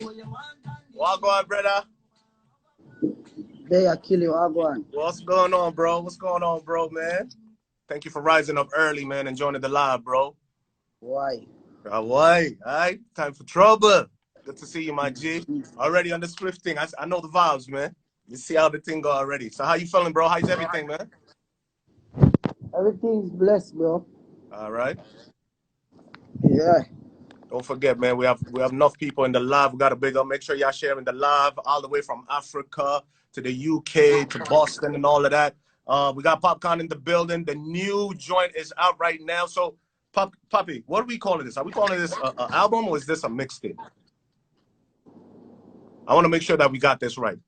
Wagwan, brother. They are kill you, Wagwan. What's going on, bro? What's going on, bro, man? Thank you for rising up early, man, and joining the live, bro. Why? Why? All right, time for trouble. Good to see you, my G. Already on the Swift thing. I know the vibes, man. You see how the thing go already. So how you feeling, bro? How's everything, man? Everything's blessed, bro. All right. Yeah. Don't forget, man, we have enough people in the live. We got a big up. Make sure y'all sharing the live all the way from Africa to the UK to Boston and all of that. We got Popcaan in the building. The new joint is out right now. So, Poppy, what are we calling this? Are we calling this an album or is this a mixtape? I want to make sure that we got this right.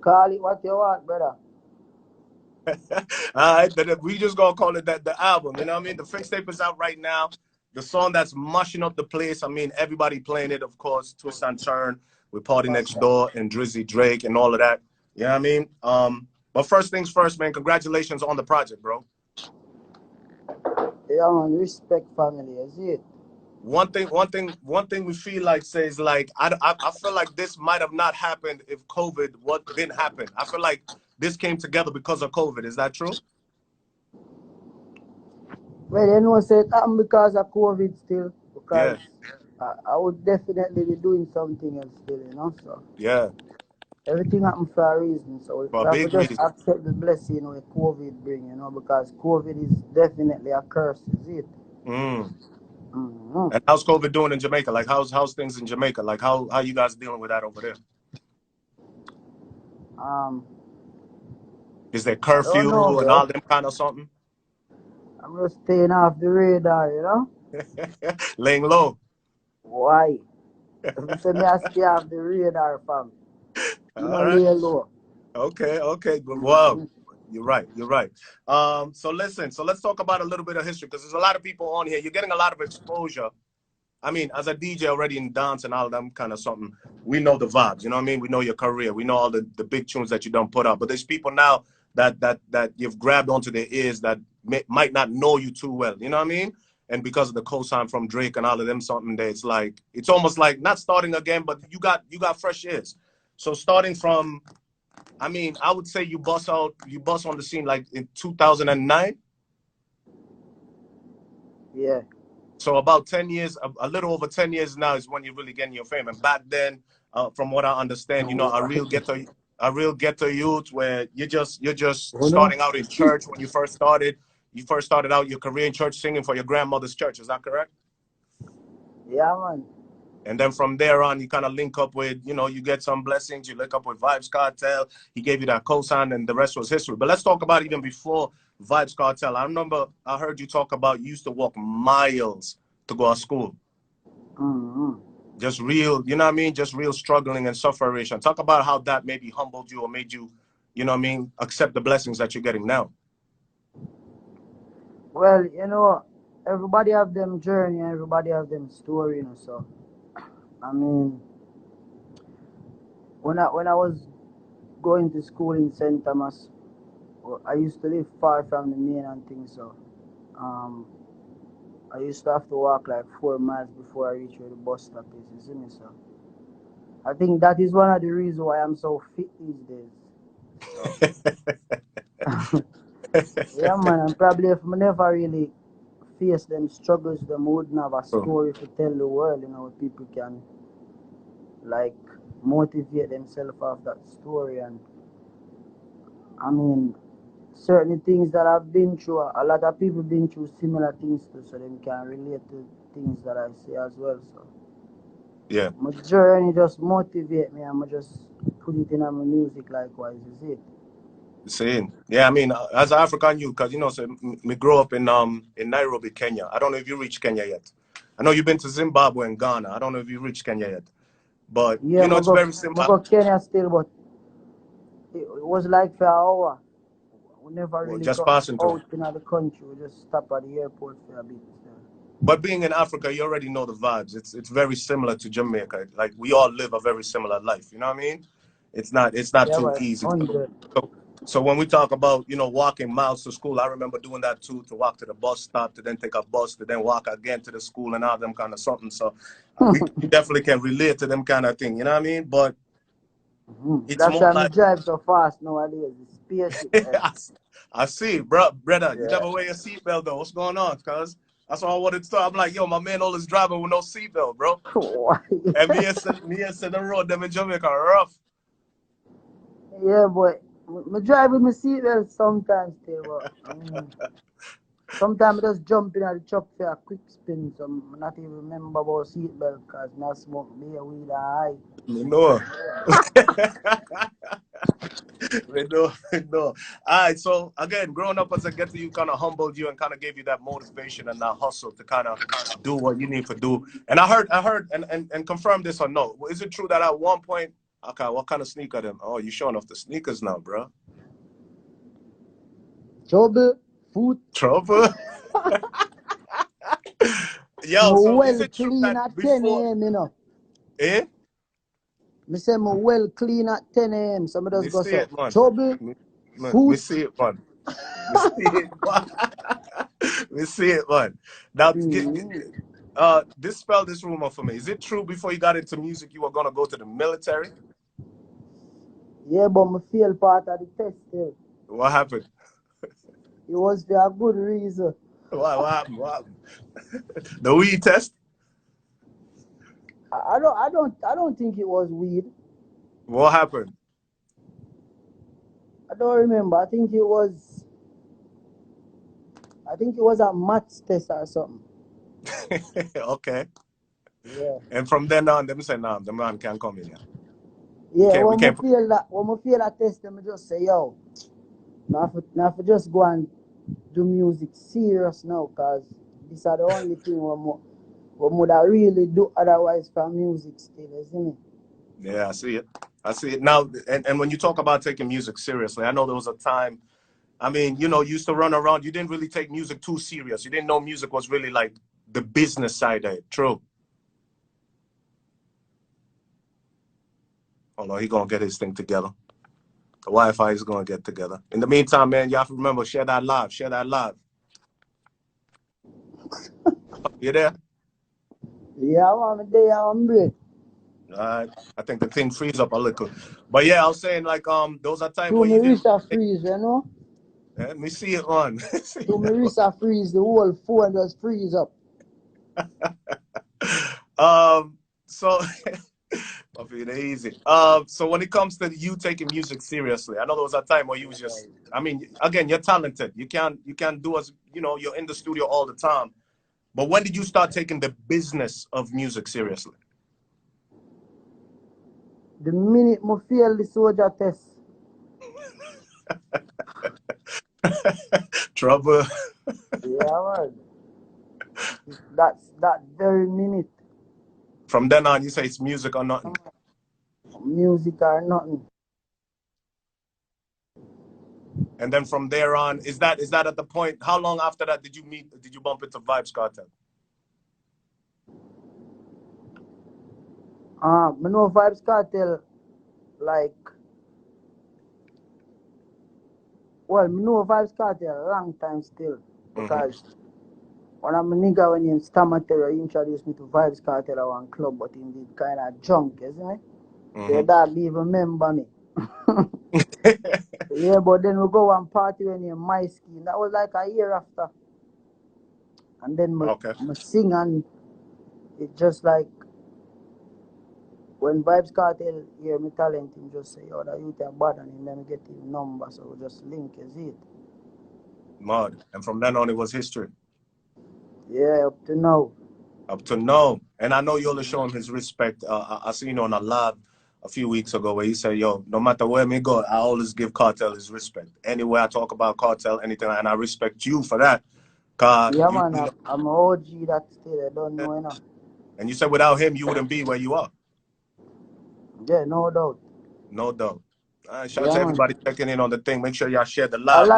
Call it what you want, brother. All right, then we just gonna call it the album. You know what I mean? The Fixtape is out right now. The song that's mushing up the place. I mean, everybody playing it, of course. Twist and Turn with PartyNextDoor and Drizzy Drake and all of that. You know what I mean? But first things first, man. Congratulations on the project, bro. Yeah, man. Respect family, is it? One thing we feel like says like I feel like this might have not happened if COVID didn't happen. I feel like this came together because of COVID. Is that true? Well, you know, say it happened because of COVID still. Because Yeah. I would definitely be doing something else still, you know. So Yeah. everything happened for a reason. So For we a have to big just reason. accept the blessing with COVID bring, you know, because COVID is definitely a curse, is it? Mm. Mm-hmm. And how's COVID doing in Jamaica? Like how's things in Jamaica? Like how you guys dealing with that over there? Um, Is there I don't know, curfew and bro. all them kind of something? I'm just staying off the radar, you know. Laying low. Why? If you say me, I stay off the radar, fam. You know, All right. lay low. Okay. Wow. Mm-hmm. You're right. So listen, so let's talk about a little bit of history because there's a lot of people on here. You're getting a lot of exposure. I mean, as a DJ already in dance and all them kind of something, we know the vibes. You know what I mean? We know your career. We know all the big tunes that you don't put out. But there's people now that you've grabbed onto their ears that might not know you too well. You know what I mean? And because of the cosign from Drake and all of them, something that it's almost like not starting again, but you got fresh ears. So starting from, I mean, I would say you bust on the scene like in 2009. Yeah. So about 10 years, a little over 10 years now is when you're really getting your fame. And back then, from what I understand, you know, a real ghetto youth where you're just Oh, no? starting out in church when you first started. You first started out your career in church singing for your grandmother's church. Is that correct? Yeah, man. And then from there on, you kind of link up with, you know, you get some blessings. You link up with Vibes Cartel. He gave you that cosign, and the rest was history. But let's talk about even before Vibes Cartel. I remember I heard you talk about you used to walk miles to go to school. Mm-hmm. Just real, you know what I mean? Just real struggling and suffering. Talk about how that maybe humbled you or made you, you know what I mean, accept the blessings that you're getting now. Well, you know, everybody have them journey, everybody have them story, you know. So, I mean, when I was going to school in St. Thomas, I used to live far from the main and things. So, um, I used to have to walk like 4 miles before I reach where the bus stop is. You see me, so I think that is one of the reasons why I'm so fit these days. So, yeah, man, and probably if I never really face them struggles, them wouldn't have a story to tell the world, you know, where people can like motivate themselves off that story. And I mean, certain things that I've been through, a lot of people been through similar things too, so they can relate to things that I say as well. So Yeah. my journey just motivate me, and I just put it in my music likewise, is it? Saying, yeah, I mean, as an African youth, because you know, so me grow up in Nairobi, Kenya. I don't know if you reached Kenya yet. I know you've been to Zimbabwe and Ghana. I don't know if you reached Kenya yet, but Yeah, you know, it's very simple. I go Kenya still, but it was like for an hour. We never really Just got passing through. out in the country. We just stop at the airport for a bit. But being in Africa, you already know the vibes. It's very similar to Jamaica. Like we all live a very similar life. You know what I mean? It's not Yeah, too but easy. 100. So So when we talk about, you know, walking miles to school, I remember doing that too, to walk to the bus stop, to then take a bus, to then walk again to the school and all them kind of something. So we definitely can relate to them kind of thing, you know what I mean? But it's That's more why I like, drive so fast nowadays. The spaceship. I see, bro, brother, you Yeah. never wear your seatbelt though. What's going on, cuz? That's what I wanted to talk. I'm like, yo, my man always driving with no seatbelt, bro. And me and the road them in Jamaica rough. Yeah, but I drive with my seatbelt sometimes still, but sometimes I just jump in at the truck for a quick spin, so I not even remember about seatbelt because I smoke beer, weed, and high. You know. We know. All right. So again, growing up as a ghetto, you kind of humbled you and kind of gave you that motivation and that hustle to kind of do what you need to do. And I heard, and confirm this or no. Is it true that at one point, okay, what kind of sneaker then? Oh, you showing off the sneakers now, bro? Trouble, food. Trouble. I'm Yo, so is well it true clean that at 10 before, a.m., you know. eh? Me say I'm well clean at 10 a.m., so I Me just go see so. it, man. Trouble, Me food. see it, man. Me see it, man. Me see it, man. Now, dispel this rumor for me. Is it true before you got into music you were gonna go to the military? Yeah, but I fail part of the test still. What happened? It was for a good reason. What happened? What happened? The weed test? I don't think it was weed. What happened? I don't remember. I think it was a maths test or something. Okay. Yeah. And from then on, them say, nah, the man can't come in here. Yeah, We can't. when I feel that test, them just say, yo, now for just go and do music serious now, cause this are the only thing we would really do otherwise for music still, isn't it? Yeah, I see it. I see it now. And when you talk about taking music seriously, I know there was a time. I mean, you know, you used to run around. You didn't really take music too serious. You didn't know music was really like the business side of it. True. Oh no, he gonna get his thing together. The Wi-Fi is gonna get together. In the meantime, man, you have to remember, share that live. Share that live. You there? Yeah, I'm there, I'm great. I think the thing frees up a little. But yeah, I was saying like those are times Do where me you didn't wrist a freeze, you know? let me see it on. Do me wrist a freeze, the whole phone just freeze up. So easy. So when it comes to you taking music seriously, I know there was a time where you was just, I mean, again, you're talented. You can't do as, you know, you're in the studio all the time. But when did you start taking the business of music seriously? The minute I fail the soldier test, Trouble. yeah, man. That's that very minute. From then on, you say it's music or nothing. Music or nothing. And then from there on, is that at the point? How long after that did you bump into Vibes Cartel? I know Vibes Cartel, like, well, I know Vibes Cartel a long time still. Because one of my nigga when he Stammatera introduced me to Vibes Cartel at one club, but he did kind of drunk, isn't it? Their dad didn't even remember me. Yeah, but then we go and party when he my scheme. That was like a year after. And then I sing and it just like when Vibes Cartel hear me talent, him just say, yo, that youth are bad and let me get his number. So we just link, is it? Mud. And from then on, it was history. Yeah, up to now. Up to now. And I know you'll show him his respect. I seen you on a live a few weeks ago where he said, yo, no matter where me go, I always give Cartel his respect. Anywhere I talk about Cartel, anything, and I respect you for that. Yeah, man, I'm an OG that still I don't know enough. And you said without him, you wouldn't be where you are. Yeah, no doubt. No doubt. Shout out to everybody checking in on the thing. Make sure y'all share the A live.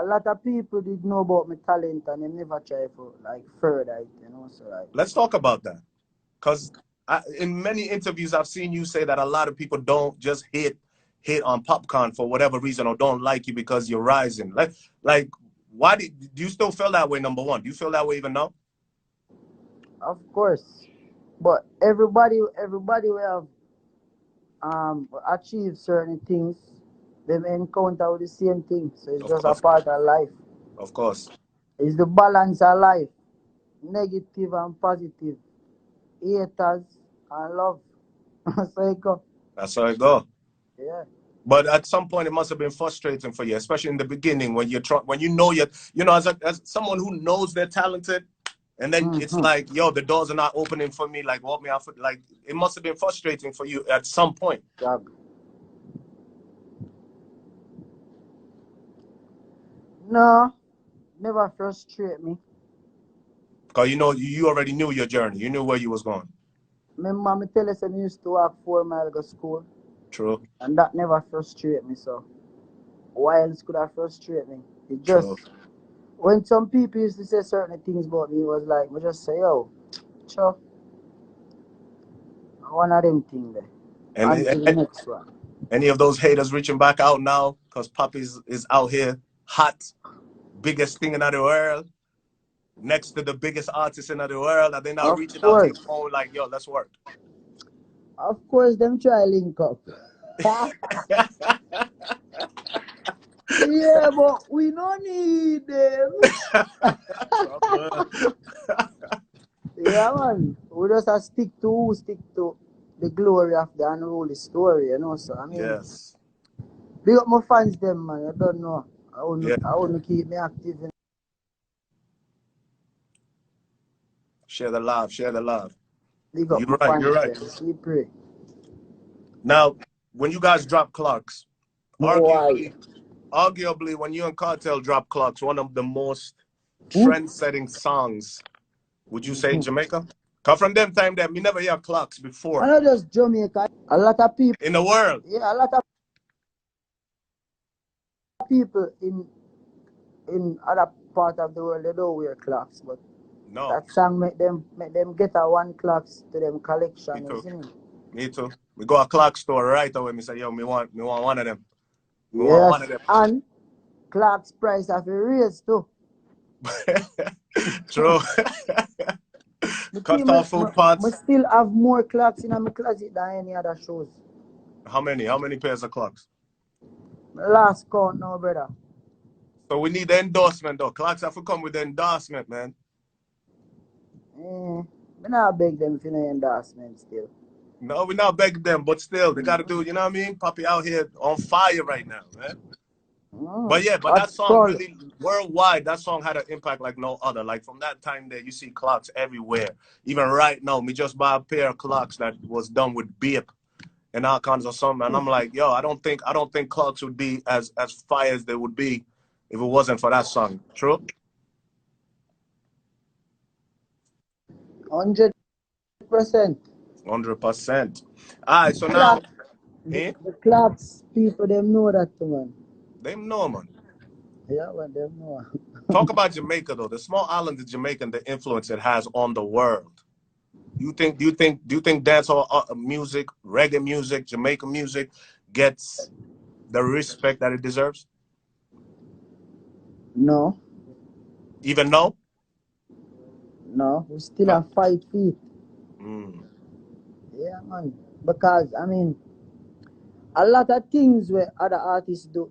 lot of people did know about my talent and they never try for like further it, you know. So like, let's talk about that. Because in many interviews I've seen you say that a lot of people don't just hit hate on Popcaan for whatever reason or don't like you because you're rising? Like, why do you still feel that way? Number one, do you feel that way even now? Of course. But everybody will have achieve certain things, them encounter with the same thing. So it's Of just a course, part of life. of course. It's the balance of life. Negative and positive. Haters and love. So it go. That's how it go. Yeah. But at some point, it must have been frustrating for you, especially in the beginning when when you know as someone who knows they're talented, and then it's Mm-hmm. like, yo, the doors are not opening for me. Like, walk me out. Like, it must have been frustrating for you at some point. No, never frustrate me. Because you already knew your journey. You knew where you was going. Remember, me tell us I used to walk 4 miles to school, True. and that never frustrate me. So why else could I frustrate me? It True. just when some people used to say certain things about me, it was like, we just say, yo, sure, one of them thing there. And, On to the and next one. any of those haters reaching back out now because Poppy's is out here hot, biggest thing in the world, next to the biggest artist in the world, are they now Of reaching out to your course. phone like, yo, let's work? Of course, them try link up. Yeah, but we don't need them. Yeah, man. We just have stick to the glory of the unruly story, you know. So I mean, Yes. big up my fans, them man. I don't know. Yeah. I wouldn't keep me active. Share the love. Share the love. Big up You're my right. You're fans, right. them. Sleep pray. Now, when you guys drop clocks, Why? arguably, when you and Cartel drop clocks, one of the most Hmm? trend-setting songs, would you say in Jamaica? Cause from them time that we never hear clocks I before not just Jamaica. A lot of people. in the world. Yeah, a lot of people in other part of the world they don't wear clocks, but No, that song make them get a one clocks to them me collection, too. isn't it? Me too. We go a clock store right away. Me say, yo, me want one of them. Me want one Yes, of them. and clocks price have a raise too. True. Me Cut think off food me pots. still have more clocks in my closet than any other shows. How many? How many pairs of clocks? My last count now, brother. So we need the endorsement though. Clocks have to come with the endorsement, man. Me not beg them for no endorsement still. No, we not begging them, but still, they got to do, you know what I mean? Poppy out here on fire right now, man. But yeah, but that That's song called. really, worldwide, that song had an impact like no other. Like from that time there, you see clocks everywhere. Even right now, me just buy a pair of clocks that was done with beep and all kinds of something. And I'm like, yo, I don't think clocks would be as fire as they would be if it wasn't for that song. True? 100%. 100%. All right, so now, Clocks, the clocks people them know that too, man. they know, man. Yeah, man, them know. Talk about Jamaica though, the small island of Jamaica and the influence it has on the world. Do you think dancehall music, reggae music, Jamaican music gets the respect that it deserves? No, Even though? no, we still Uh, have 5 feet. mm, Yeah, man. Because I mean, a lot of things where other artists do,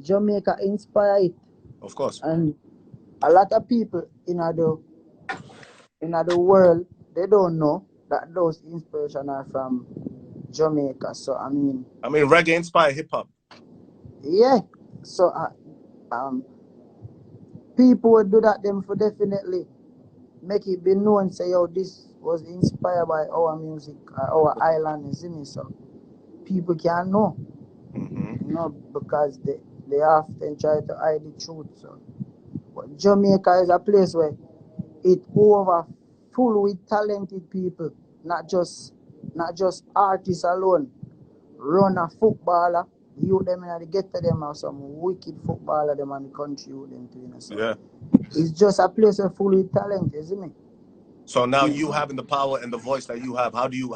Jamaica inspire it, of course. and a lot of people in the world they don't know that those inspiration are from Jamaica. So I mean, reggae inspired hip hop. yeah. So people would do that them for definitely make it be known. Say, yo, this was inspired by our music, our island, isn't it? So people can know, Mm-hmm. because they often try to hide the truth. So, but Jamaica is a place where it over full with talented people, not just artists alone. Run a footballer, you them in the get to them are some wicked footballer them and the country with them too, so Yeah. it's just a place where full with talent, isn't it? So now you having the power and the voice that you have, how do you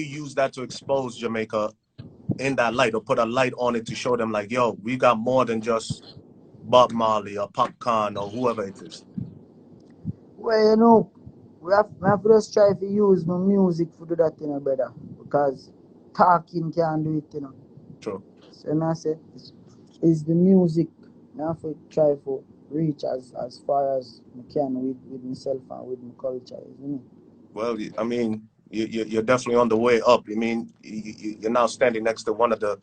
use that to expose Jamaica in that light, or put a light on it to show them like, yo, we got more than just Bob Marley or Popcaan or whoever it is? Well, you know, we have to just try to use my music to do that, you know, brother. Because talking can't do it, you know. True. So I say, it's the music. I have to try to reach as far as I can with myself and with my culture, you know. Well, I mean, you're definitely on the way up. I mean, you're now standing next to one of the,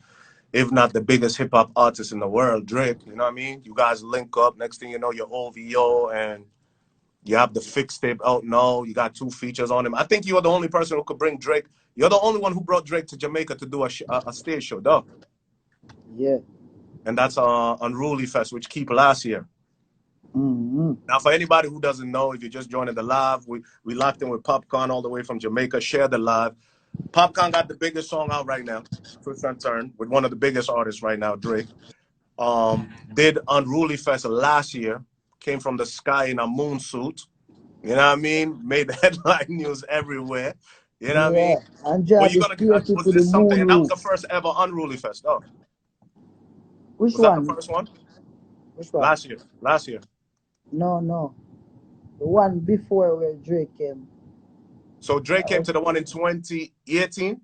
if not the biggest hip hop artist in the world, Drake. You know what I mean? You guys link up. Next thing you know, you're OVO, and you have the Fixtape out now. You got 2 features on him. I think you're the only person who could bring Drake. You're the only one who brought Drake to Jamaica to do a stage show, though. Yeah. And that's Unruly Fest, which keep last year. Mm-hmm. Now, for anybody who doesn't know, if you're just joining the live, we locked in with Popcaan all the way from Jamaica. Share the live. Popcaan got the biggest song out right now, Twist and Turn, with one of the biggest artists right now, Drake. Did Unruly Fest last year, came from the sky in a moon suit. You know what I mean? Made headline news everywhere. You know what I mean? Yeah, and drive the spaceship Was to the this something? moon And that was roof. the first ever Unruly Fest. Oh, Which was that the one? first one? Which one? Last year. Last year. No, no. The one before where Drake came. So Drake came to the one in 2018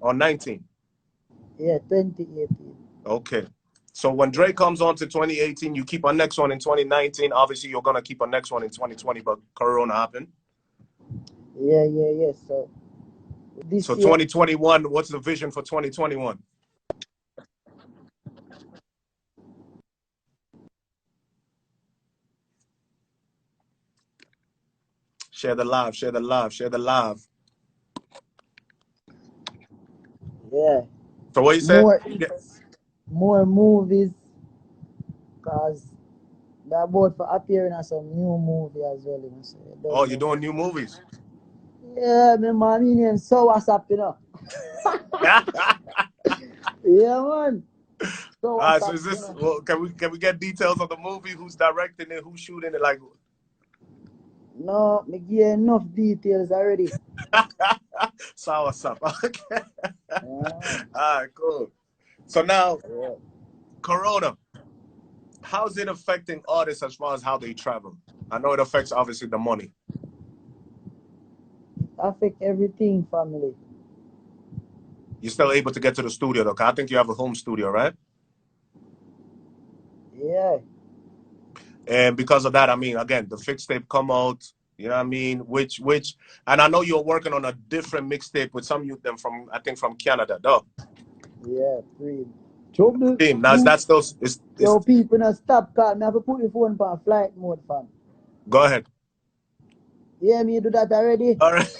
or 19? Yeah, 2018. Okay. So when Drake comes on to 2018, you keep our next one in 2019. Obviously, you're going to keep our next one in 2020, but Corona happened. Yeah. So this So year, 2021, what's the vision for 2021? Share the live, share the live, share the live. yeah, So what you said? more movies, cause they're about for appearing in some new movie as well. You know, so Oh, you're doing new movies? Yeah, my name so what's up, you know. Yeah, man. So what's So up, is this? you know? Well, can we get details of the movie? Who's directing it? Who's shooting it? Like, No, me give enough details already. so what's up? Okay. Yeah. All right, cool. So now, Yeah. Corona, how's it affecting artists as far as how they travel? I know it affects obviously the money. Affect everything, family. You're still able to get to the studio though. 'Cause I think you have a home studio, right? Yeah. And because of that, I mean, again, the Fixtape come out. You know what I mean? Which, and I know you're working on a different mixtape with some youth them from, I think, from Canada, though. Yeah, free. Trouble. Team. Now, is that still? Yo, people, now stop calling. I have to put your phone on flight mode, fam. Go ahead. Yeah, me do that already. All right.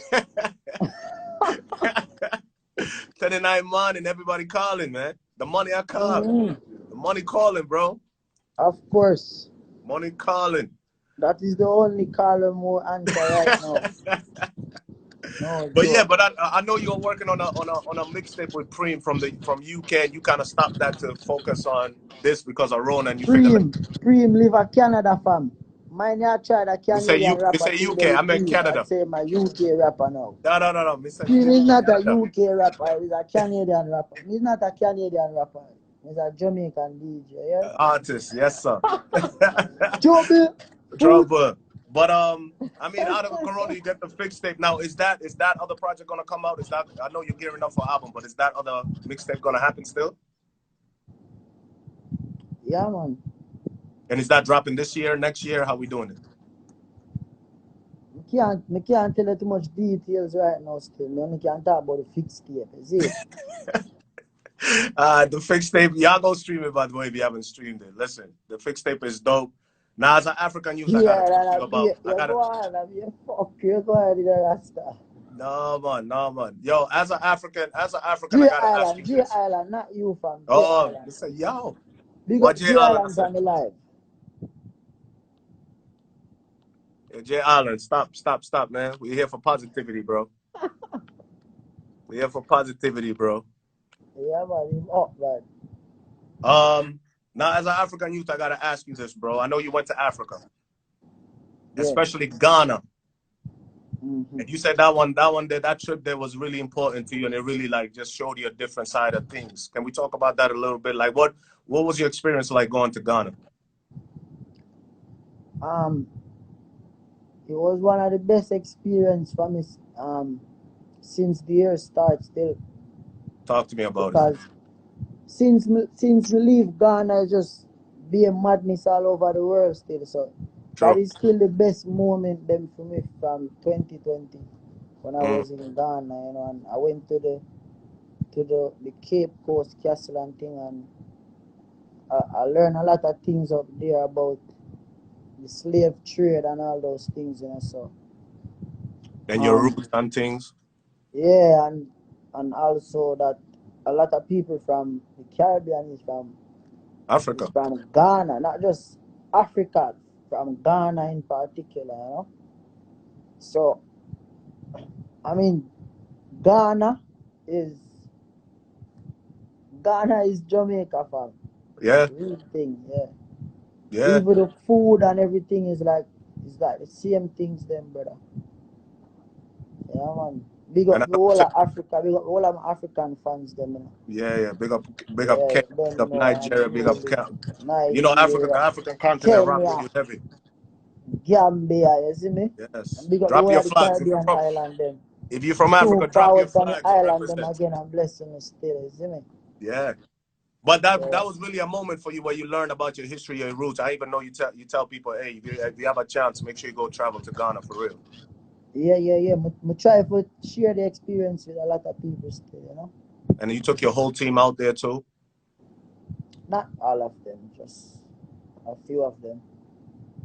39 man and everybody calling, man. The money I call. The money calling, bro. Of course. Money calling. That is the only caller more answer right now. No, But joke. yeah, but I know you're working on a mixtape with Preem from UK, and you kind of stopped that to focus on this because of Rona, and you figure like, Preem live a Canada, fam. Mine I tried a Canadian rapper. you say UK, I meant Canada. I say my UK rapper now. No. Preem is not a UK rapper, he's a Canadian rapper. He's not a Canadian rapper. He's a Jamaican DJ, yeah? Artist, yes sir. Trouble. But I mean, out of Corona, you get the Fixtape. Now, is that other project gonna come out? Is that, I know you're gearing up for album, but is that other mixtape gonna happen still? Yeah, man. And is that dropping this year, next year? How we doing it? I can't tell you too much details right now still. I only can talk about the Fixtape, is it? The Fixtape, y'all go stream it, by the way, if you haven't streamed it. Listen, the Fixtape is dope. Now, as an African youth, I gotta talk to you about. Go ahead, Rasta. No man. Yo, as an African, I gotta ask you this. J Island, not you, fam. Oh, you say, yo. Big up J Island on the live. Yo, J Island, stop, man. We're here for positivity, bro. We're here for positivity, bro. Yeah, man, he's up, man. Now, as an African youth, I gotta ask you this, bro. I know you went to Africa, especially Ghana. And you said that trip there was really important to you, and it really like just showed you a different side of things. Can we talk about that a little bit? Like, what was your experience like going to Ghana? It was one of the best experience for me since the year starts still. Talk to me about it. Because since we leave Ghana, it's just be a madness all over the world still. So that is still the best moment then for me from 2020 when I was in Ghana, you know, and I went to the Cape Coast Castle and thing, and I learned a lot of things up there about the slave trade and all those things, you know. So and your roots and things. Yeah, and also that a lot of people from the Caribbean is Africa. from Ghana, not just Africa, from Ghana in particular, you know. So I mean, Ghana is Jamaica, fam. Yeah. Real thing, yeah. Yeah. Even the food and everything is like the same things, them brother. Yeah, man. Big up the whole of Africa. Big up all of my African fans, them. You know. Yeah. Big up Yeah, Kenya, them, big you up know, Nigeria, big up you know Nigeria, African continent rock with Kenya, you heavy. Gambia, you see me? Yes. And big up the Drop whole your of the flags. Caribbean island, them. If you're from Africa, Too drop your forward from the flags and island, them represent. again, and blessing me still, you see me? Yeah. But that Yeah. was really a moment for you where you learned about your history, your roots. I even know you tell people, hey, if you have a chance, make sure you go travel to Ghana for real. Yeah. I try to share the experience with a lot of people still, you know? And you took your whole team out there too? Not all of them, just a few of them.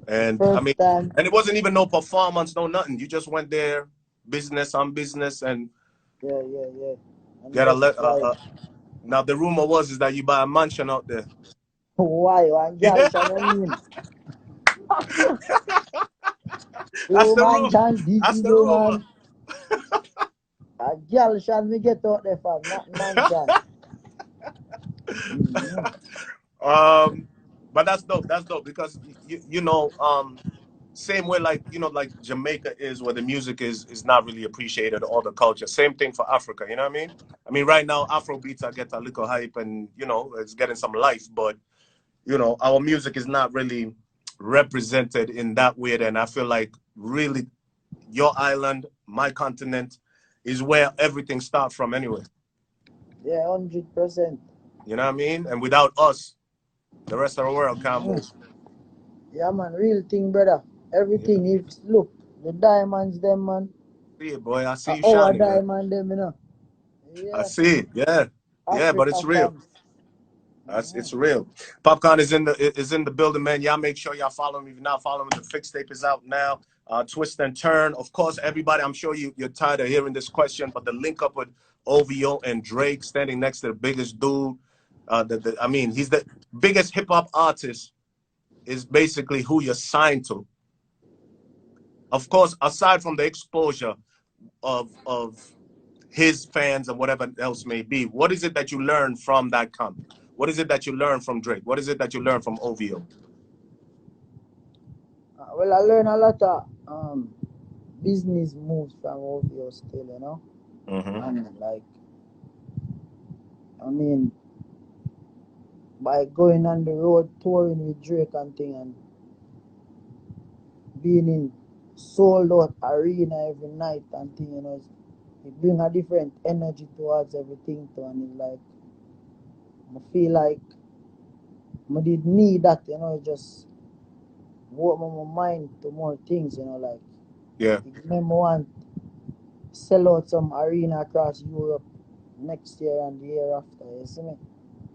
And I First mean, time. and it wasn't even no performance, no nothing. You just went there, business on business, and Yeah. And get just like, now the rumor is that you buy a mansion out there. why? One girl, Yeah. shall I mean? That's You the man rumor. can dig That's it, the rumor. man. A girl shall me get out there, fam, not man can. But that's dope. That's dope because you know, same way like like Jamaica is where the music is not really appreciated or the culture. Same thing for Africa. You know what I mean? I mean, right now Afro beats are get a little hype and it's getting some life, but our music is not really represented in that way. And I feel like really your island, my continent, is where everything starts from anyway. Yeah, 100%. You know what I mean? And without us, the rest of the world can't move. Yeah, man, real thing, brother. Yeah. Everything. If look, the diamonds, them, man. See it, boy. I see you Our shining, man. diamond, them, you know. I Yeah, see it. Yeah. Yeah, but Africa it's real. fam. It's real. Popcaan is in the building, man. Y'all make sure y'all follow me. If you're not following, the Fixtape is out now. Twist and turn. Of course, everybody, I'm sure you're tired of hearing this question, but the link up with OVO and Drake standing next to the biggest dude. I mean, he's the biggest hip hop artist, is basically who you're signed to. Of course, aside from the exposure of his fans and whatever else may be, what is it that you learn from that camp? What is it that you learn from Drake? What is it that you learn from OVO? Well, I learned a lot of business moves from OVO still, you know. And like, I mean, by going on the road touring with Drake and thing and being in sold out arena every night and thing, you know, it bring a different energy towards everything too, and it's like I feel like I did need that, you know, it just open my mind to more things, you know, like Yeah. if me want sell out some arena across Europe next year and the year after, you see me?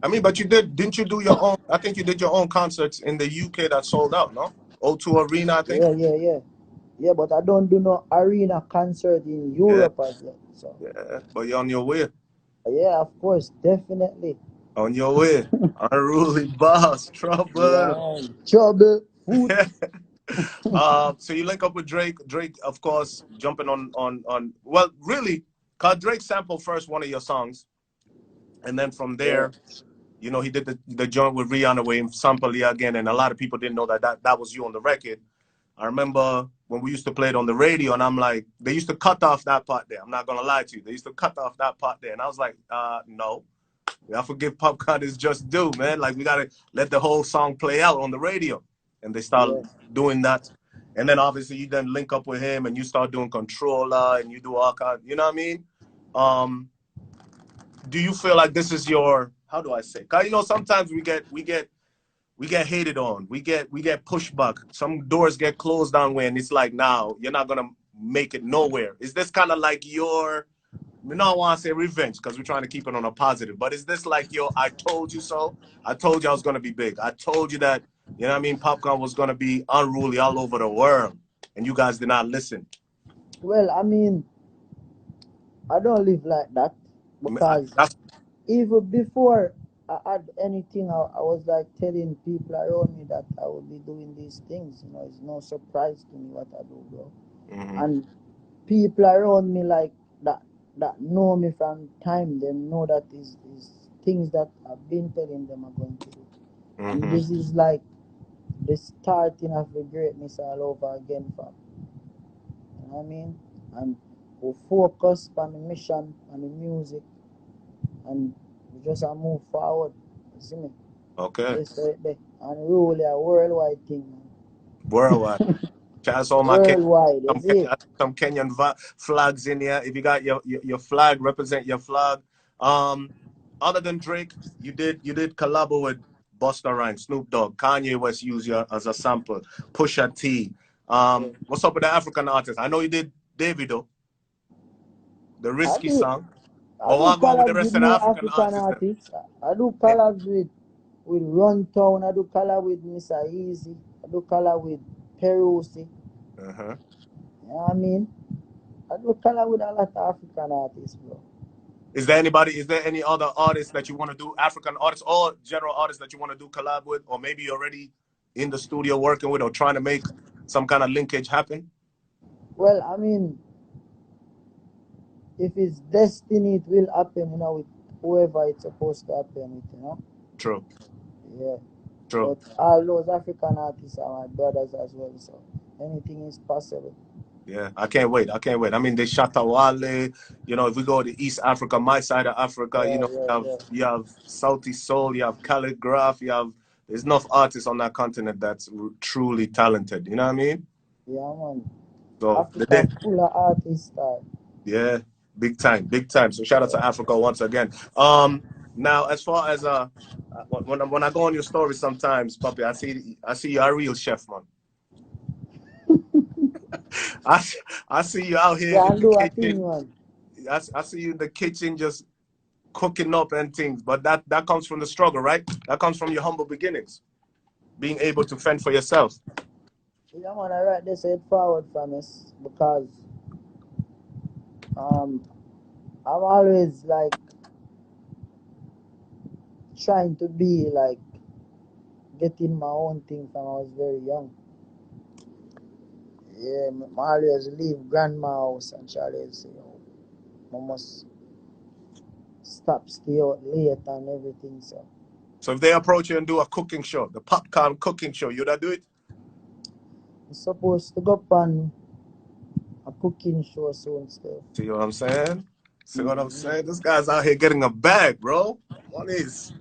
I mean, but didn't you do your own? I think you did your own concerts in the UK that sold out, no? O2 Arena, I think. Yeah, but I don't do no arena concert in Yeah, Europe as yet. So yeah. But you're on your way. yeah, of course, definitely. On your way. Unruly boss, trouble. Yeah, trouble, food. So you link up with Drake. Drake, of course, jumping on. Well, really, cause Drake sampled first one of your songs, and then from Yeah. there, he did the joint with Rihanna where he sampled you again, and a lot of people didn't know that was you on the record. I remember when we used to play it on the radio, and I'm like, they used to cut off that part there. I'm not gonna lie to you. They used to cut off that part there, and I was like, no, we have to give Popcaan his just due, man. Like, we gotta let the whole song play out on the radio, and they start doing that. And then obviously you then link up with him, and you start doing Controller, and you do all kind. You know what I mean? Do you feel like this is your, how do I say? Cause you know sometimes we get hated on. We get pushback. Some doors get closed down when it's like, now you're not gonna make it nowhere. Is this kind of like your, I don't want to say revenge because we're trying to keep it on a positive, but is this like your I told you so? I told you I was gonna be big. I told you that, you know what I mean, Popcaan was gonna be unruly all over the world, and you guys did not listen. Well, I mean, I don't live like that, because even before I had anything, I was like telling people around me that I would be doing these things. You know, it's no surprise to me what I do, bro. And people around me like that know me from time, they know that is things that I've been telling them I'm going to do. And this is like the starting of the greatness all over again, fam. You know what I mean? And we focus on the mission and the music, and we just move forward. You see me? Okay. Yes, right there. And really a worldwide thing, man. Worldwide. Shout out my worldwide, some Kenyan flags in here. If you got your flag, represent your flag. Other than Drake, you did collabo with Busta Rhymes, Snoop Dogg, Kanye West used you as a sample, Pusha T. What's up with the African artists? I know you did Davido, the Risky song. I do collabs with the African artists. I do collabs with Runtown. I do collab with Mr. Easy. I do collab with Perusi. You know what I mean? I do collab with a lot of African artists, bro. Is there any other artists that you want to do, African artists or general artists that you want to do collab with, or maybe you're already in the studio working with or trying to make some kind of linkage happen? Well, I mean, if it's destiny, it will happen, you know, with whoever it's supposed to happen with, you know? True. Yeah. True. But all those African artists are my brothers as well, so anything is possible. Yeah, I can't wait. I mean, they Shatawale, you know, if we go to East Africa, my side of Africa, you know, you have Salty Soul, you have Calligraph, there's enough artists on that continent that's truly talented. You know what I mean? Yeah, man. So Africa full of artists. Yeah, big time. So shout out to Africa once again. Now as far as when I go on your story sometimes, Puppy, I see you're a real chef, man. I see you out here in the kitchen. I see you in the kitchen just cooking up and things, but that comes from the struggle, right? That comes from your humble beginnings, being able to fend for yourself. Yeah, man, I write this head forward from us because I'm always like trying to be like getting my own thing from I was very young. Yeah, I always leave grandma house and she always say, I must stay out late and everything. So if they approach you and do a cooking show, the Popcaan cooking show, you'd do it? I'm supposed to go up on a cooking show soon still. See what I'm saying? See what I'm saying? This guy's out here getting a bag, bro. One is,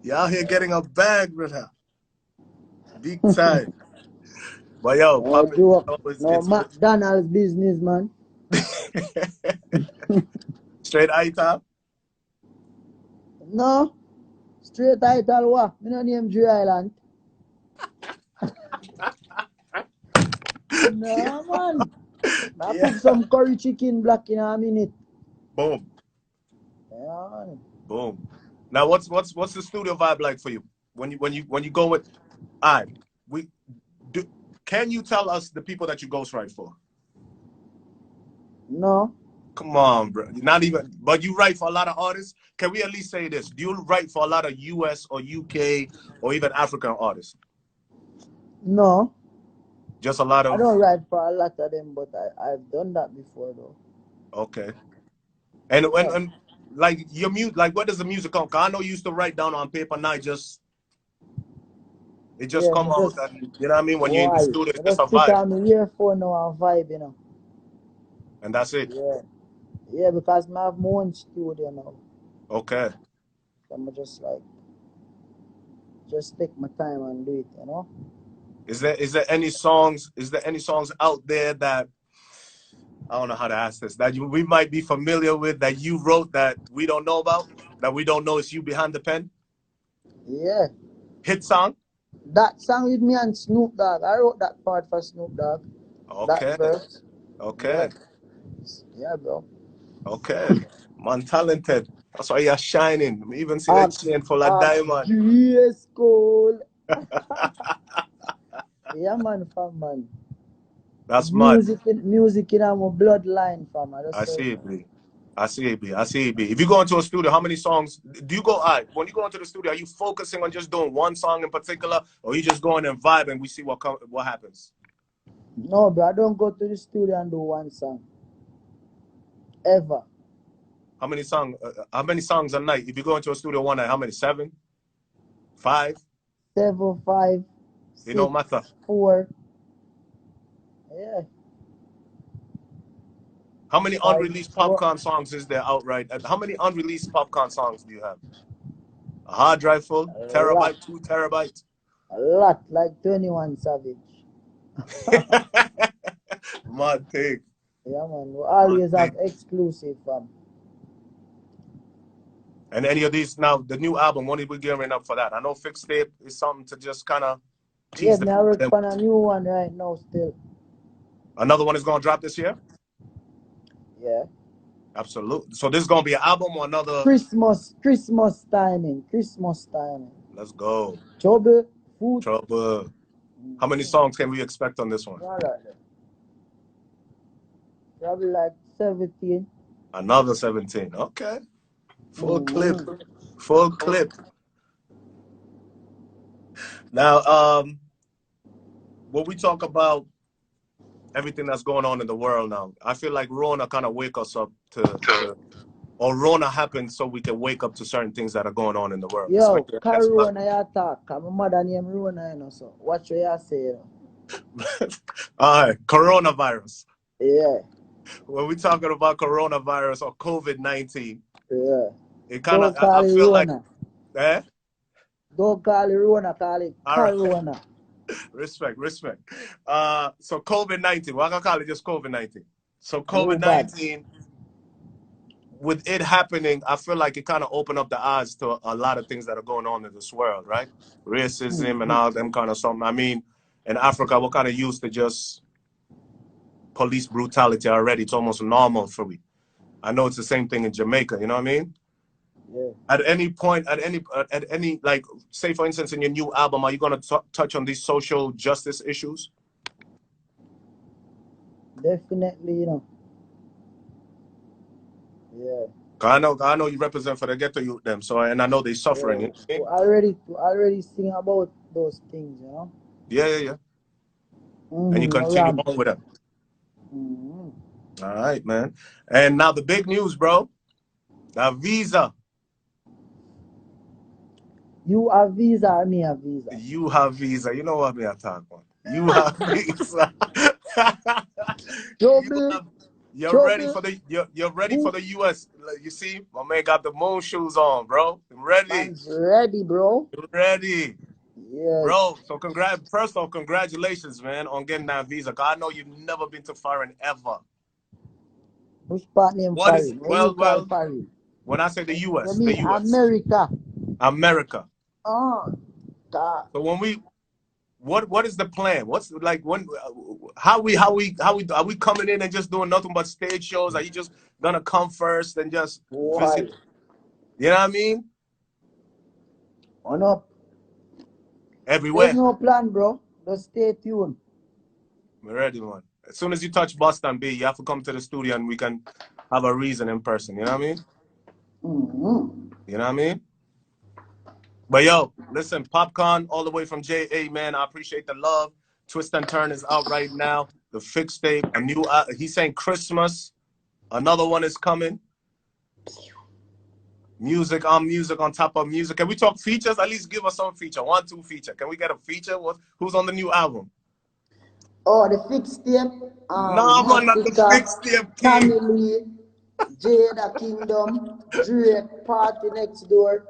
you're out here getting a bag, brother. Big time. But yo, McDonald's business, man. Straight ital? No. Straight ital what? Me no name Dre Island. No, man. I put some curry chicken black in a minute. Boom. Yeah, man. Boom. Now what's the studio vibe like for you? When you go with can you tell us the people that you ghostwrite for? No. Come on, bro. Not even, but you write for a lot of artists. Can we at least say this? Do you write for a lot of US or UK or even African artists? No. Just a lot of. I don't write for a lot of them, but I've done that before though. Okay. And when like your music, like what does the music come? Cause I know you used to write down on paper, not just It just come out, and you know what I mean. When you're in the why? studio, I it's just a just put vibe, on my earphone now and vibe, you know. and that's it. Yeah. Yeah, because I have my own studio now. Okay. So I'm just take my time and do it, you know. Is there any songs? Is there any songs out there that I don't know how to ask this that we might be familiar with that you wrote that we don't know about, that we don't know it's you behind the pen? Yeah. Hit song? That song with me and Snoop Dogg. I wrote that part for Snoop Dogg. That Okay. verse. Yeah. Okay. Yeah, bro. Okay. Man, talented. That's why you're shining. We even see that chain full of diamond. Yes, cool. Yeah, man, fam, man. That's mad. Music in our bloodline, fam. I I just say, see it, B. I see it, B. I see it, B. If you go into a studio, how many songs do you go? All right, when you go into the studio, are you focusing on just doing one song in particular, or you just going and vibe and we see what happens? no, bro. I don't go to the studio and do one song. Ever. How many songs? How many songs a night? If you go into a studio one night, how many? 7, 5? 7, 5, It don't 6, matter. 4. Yeah. How many 5, unreleased 4. Popcaan songs is there outright? How many unreleased Popcaan songs do you have? A hard drive full? A lot. Terabyte? 2 terabytes? A lot. Like 21 Savage. Mad thing. Yeah, man. We Mad always thing. have exclusive, fam. And any of these now, the new album, when are we gearing up for that? I know Fixtape is something to just kind of Yeah, tease the me I work people. on a new one right now still. Another one is going to drop this year? Yeah. Absolutely. So this is going to be an album or another? Christmas timing. Let's go. Trouble, food. Trouble. How many songs can we expect on this one? All right. Probably like 17. Another 17. Okay. Full clip. Full clip. Now, when we talk about everything that's going on in the world now, I feel like Rona kind of wake us up or Rona happened so we can wake up to certain things that are going on in the world. Yo, Corona you talk. My mother name Rona, you know, so watch what you say, you know. All right, coronavirus. Yeah. When we're talking about coronavirus or COVID-19, Yeah. it kind of, Don't call I it feel Rona. like, Don't call it Rona, call it Corona. Right. Respect. So COVID-19, well, I can call it just COVID-19. So COVID-19, with it happening, I feel like it kind of opened up the eyes to a lot of things that are going on in this world, right? Racism and all them kind of something. I mean, in Africa, we're kind of used to just police brutality already. It's almost normal for me. I know it's the same thing in Jamaica, you know what I mean? Yeah. At any point, at any like, say for instance, in your new album, are you going to touch on these social justice issues? Definitely, you know. Yeah. I know you represent for the ghetto youth them, so and I know they're suffering. Yeah. You know? We already sing about those things, you know. Yeah. And you continue on with them. All right, man. And now the big news, bro. Now visa. You have visa, or me have visa. You have visa. You know what me I talk about. You have visa. You're ready for the US. You see, my man got the moon shoes on, bro. Ready. Man's ready, bro. Ready. Yes. Bro, so first off, congratulations, man, on getting that visa. Cause I know you've never been to foreign ever. Which part name foreign? Well, when I say the US, the US. America. Oh, God. So what is the plan? What's like how are we coming in and just doing nothing but stage shows? Are you just gonna come first and just visit? You know what I mean? Oh no. Everywhere. There's no plan, bro. Just stay tuned. We're ready, man. As soon as you touch Boston, B, you have to come to the studio and we can have a reason in person. You know what I mean? You know what I mean? But yo, listen, Popcaan all the way from JA, man. I appreciate the love. Twist and Turn is out right now. The Fixtape, a new. He's saying Christmas. Another one is coming. Music on top of music. Can we talk features? At least give us some feature. 1, 2 feature. Can we get a feature? Who's on the new album? Oh, the Fixtape. Nah, man, not the Massacre, Fixtape Tommy King. Lee, Jada Kingdom, Drake, Party Next Door,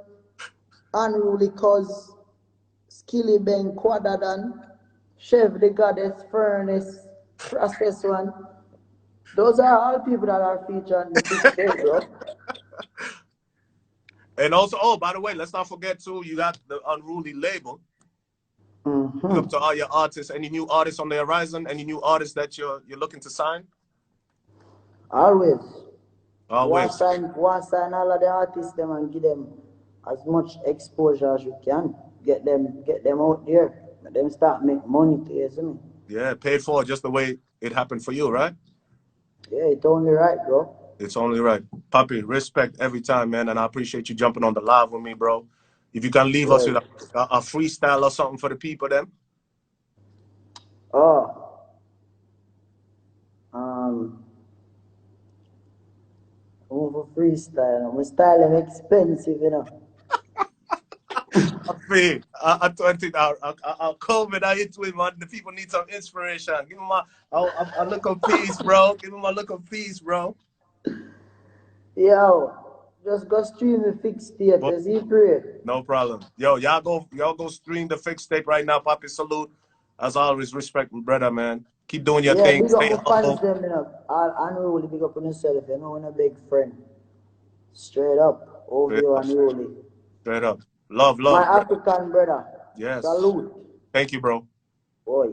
Unruly Cuz, Skilly Ben, Quadadan, Chef the Goddess, Furnace, Process One. Those are all people that are featured in the Fixtape, bro. And also, oh, by the way, let's not forget too, you got the Unruly label. Big up to all your artists. Any new artists on the horizon? Any new artists that you're looking to sign? Always. Always. Want sign all of the artists them and give them as much exposure as you can. Get them out there. Let them start make money to you, see me? Yeah, paid for just the way it happened for you, right? Yeah, it's only right, bro. It's only right. Papi, respect every time, man, and I appreciate you jumping on the live with me, bro. If you can leave us with a freestyle or something for the people, then. Oh. I'm for freestyle. My style is expensive, you know. I 20. I'll COVID. I hit with man. The people need some inspiration. Give me a look of peace, bro. Give me a look of peace, bro. Yo, just go stream the Fixtape. Is he pray? No problem. Yo, y'all go stream the Fixtape right now. Papi, salute. As always, respect my brother, man. Keep doing your thing. Big Stay up my humble. fans, them, you know. Unruly, big up on yourself. You know, when a big friend. Straight up. Over you, Unruly. Straight up. Love, My brother. African brother. Yes. Salute. Thank you, bro. Boy.